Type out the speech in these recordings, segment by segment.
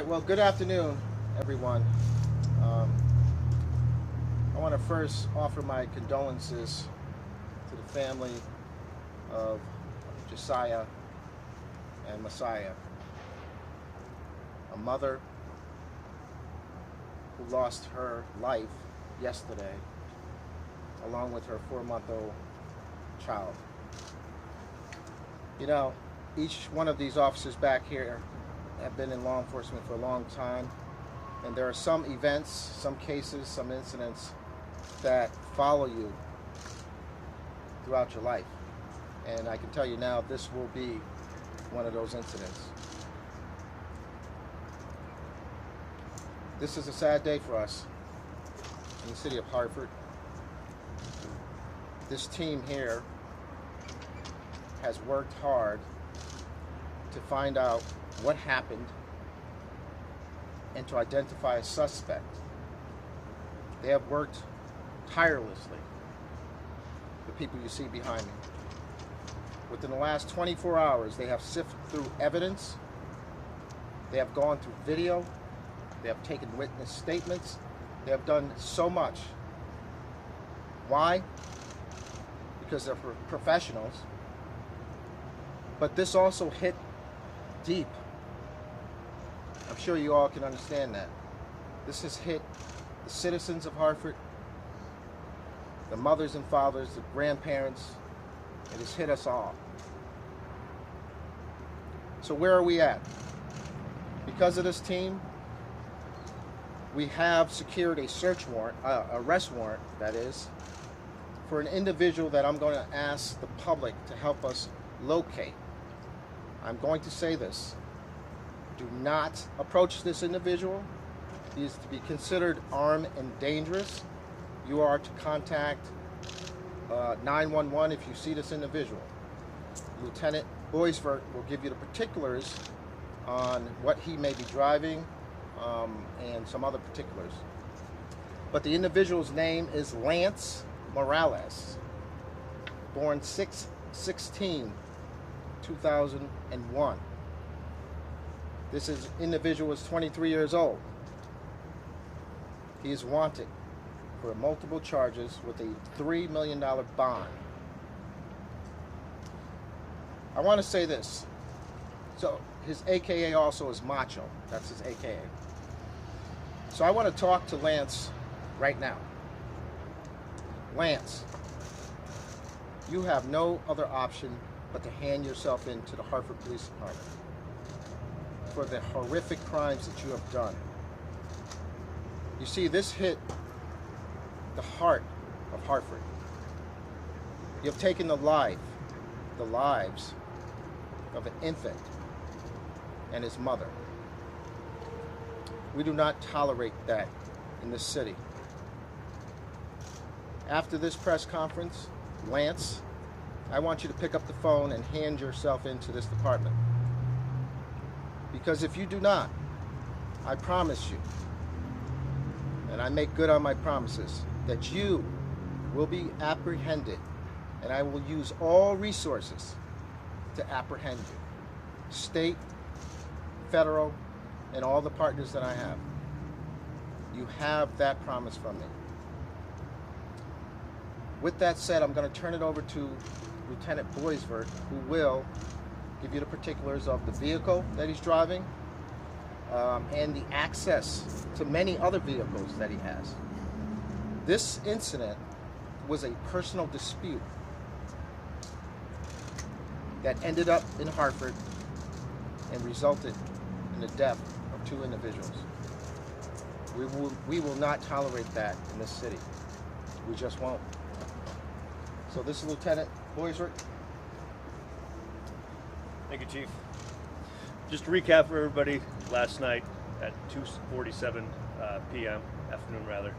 right, well, good afternoon, everyone. I want to first offer my condolences to the family of Josiah and Messiah, a mother who lost her life yesterday, along with her 4-month-old child. You know, each one of these officers back here have been in law enforcement for a long time, and there are some events, some cases, some incidents that follow you throughout your life. And I can tell you now, this will be one of those incidents. This is a sad day for us in the city of Hartford. This team here has worked hard to find out what happened and to identify a suspect. They have worked tirelessly, the people you see behind me. Within the last 24 hours, they have sifted through evidence, they have gone through video, they have taken witness statements, they have done so much. Why? Because they're professionals. But this also hit deep. I'm sure you all can understand that. This has hit the citizens of Hartford, the mothers and fathers, the grandparents. It has hit us all. So where are we at? Because of this team, we have secured a search warrant, arrest warrant, that is, for an individual that I'm going to ask the public to help us locate. I'm going to say this. Do not approach this individual. He is to be considered armed and dangerous. You are to contact 911 if you see this individual. Lieutenant Boisvert will give you the particulars on what he may be driving and some other particulars. But the individual's name is Lance Morales, born 6/16/2001. This individual is 23 years old. He is wanted for multiple charges with a $3 million bond. I want to say this. So his AKA also is Macho. That's his AKA. So I want to talk to Lance right now. Lance, you have no other option but to hand yourself in to the Hartford Police Department for the horrific crimes that you have done. You see, this hit the heart of Hartford. You have taken the lives of an infant and his mother. We do not tolerate that in this city. After this press conference, Lance, I want you to pick up the phone and hand yourself into this department. Because if you do not, I promise you, and I make good on my promises, that you will be apprehended, and I will use all resources to apprehend you. State, federal, and all the partners that I have. You have that promise from me. With that said, I'm going to turn it over to Lieutenant Boisvert, who will give you the particulars of the vehicle that he's driving and the access to many other vehicles that he has. This incident was a personal dispute that ended up in Hartford and resulted in the death of 2 individuals. We will not tolerate that in this city. We just won't. So this is Lieutenant Boisvert. Thank you, Chief. Just to recap for everybody, last night at 2:47 p.m., afternoon rather,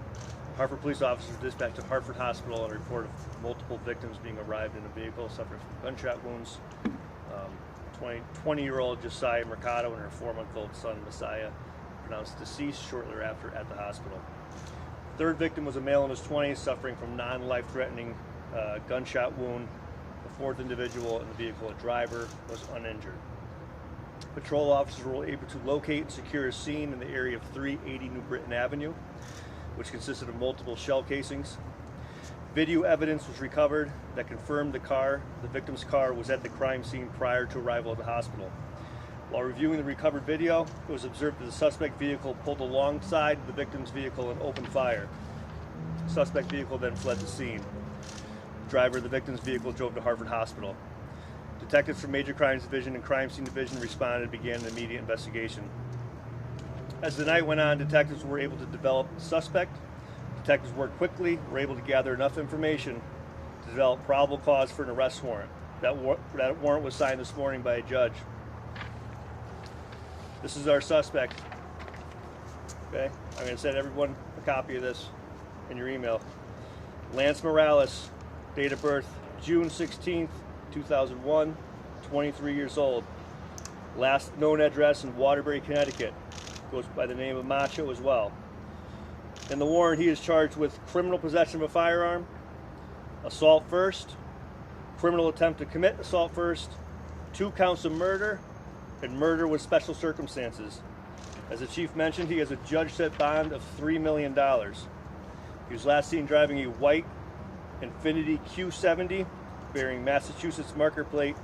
Hartford police officers dispatched to Hartford Hospital on a report of multiple victims being arrived in a vehicle suffering from gunshot wounds. 20-year-old Josiah Mercado and her 4-month-old son Messiah pronounced deceased shortly thereafter at the hospital. Third victim was a male in his 20s suffering from non-life-threatening gunshot wound. The fourth individual in the vehicle, a driver, was uninjured. patrol officers were able to locate and secure a scene in the area of 380 New Britain Avenue, which consisted of multiple shell casings. Video evidence was recovered that confirmed the victim's car, was at the crime scene prior to arrival at the hospital. While reviewing the recovered video, it was observed that the suspect vehicle pulled alongside the victim's vehicle and opened fire. The suspect vehicle then fled the scene. The driver of the victim's vehicle drove to Hartford Hospital. Detectives from Major Crimes Division and Crime Scene Division responded and began an immediate investigation. As the night went on, detectives were able to develop the suspect. Detectives worked quickly, were able to gather enough information to develop probable cause for an arrest warrant. That warrant was signed this morning by a judge. This is our suspect. Okay, I'm going to send everyone a copy of this in your email. Lance Morales, date of birth June 16th, 2001, 23 years old. Last known address in Waterbury, Connecticut. Goes by the name of Macho as well. In the warrant, he is charged with criminal possession of a firearm, assault first, criminal attempt to commit assault first, 2 counts of murder, and murder with special circumstances. As the chief mentioned, he has a judge-set bond of $3 million. He was last seen driving a white Infiniti Q70 bearing Massachusetts marker plate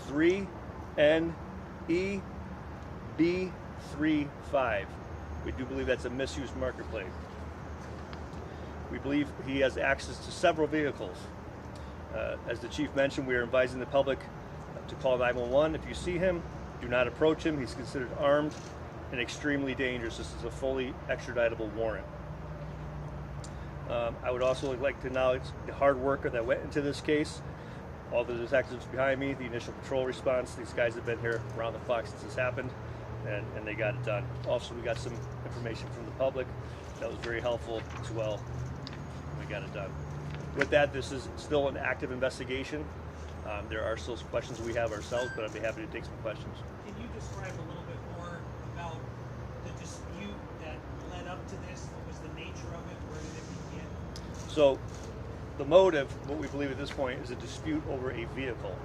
3NEB35. We do believe that's a misused marker plate. We believe he has access to several vehicles. As the chief mentioned, we are advising the public to call 911. If you see him, do not approach him. He's considered armed and extremely dangerous. This is a fully extraditable warrant. I would also like to acknowledge the hard work that went into this case. All the detectives behind me, the initial patrol response. These guys have been here around the clock since this happened, and they got it done. Also, we got some information from the public that was very helpful as well. We got it done. With that, this is still an active investigation. There are still some questions we have ourselves, but I'd be happy to take some questions. Can you describe a little bit more about the dispute that led up to this? What was the nature of it? Where did it begin? So, the motive, what we believe at this point, is a dispute over a vehicle.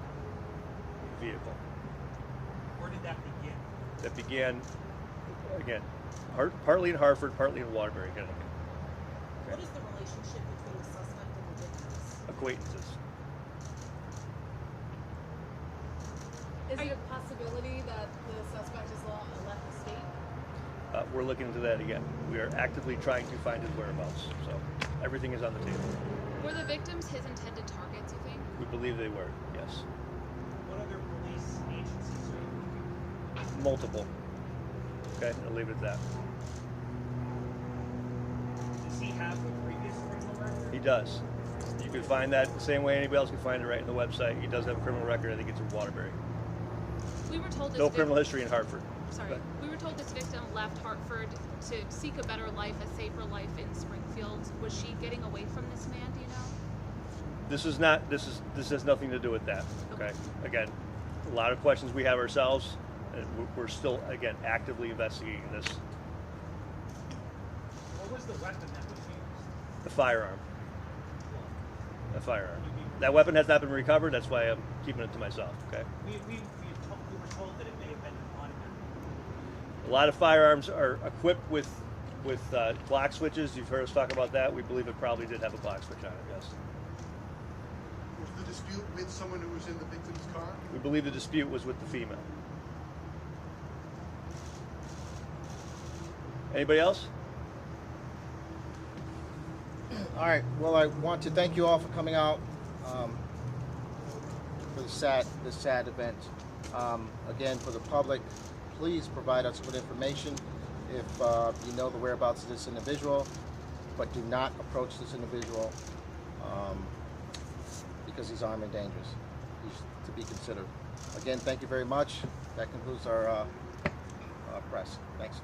Where did that begin? That began, again, partly in Hartford, partly in Waterbury, Connecticut. What is the relationship between the suspect and the victims? Acquaintances. Is it a possibility that the suspect has left the state? We're looking into that again. We are actively trying to find his whereabouts. So everything is on the table. Were the victims his intended targets, you think? We believe they were, yes. What other police agencies are you looking Multiple. Okay, I'll leave it at that. Does he have a previous criminal record? He does. You can find that the same way anybody else can find it right in the website. He does have a criminal record. I think it's in Waterbury. We were told this No criminal history in Hartford. Sorry. But We were told this victim left Hartford to seek a better life, a safer life in Springfield. Was she getting away from this man, do you know? this has nothing to do with that. Okay. Again, a lot of questions we have ourselves, and we're still, again, actively investigating this. What was the weapon that was used? The firearm. The firearm. That weapon has not been recovered. That's why I'm keeping it to myself. Okay. We were told that it may have been an automatic. A lot of firearms are equipped with block switches. You've heard us talk about that. We believe it probably did have a block switch on it. Yes. Was the dispute with someone who was in the victim's car? We believe the dispute was with the female. Anybody else? All right. Well, I want to thank you all for coming out for this sad event. Again, for the public, please provide us with information if you know the whereabouts of this individual, but do not approach this individual because he's armed and dangerous. He's to be considered. Again, thank you very much. That concludes our press. Thanks.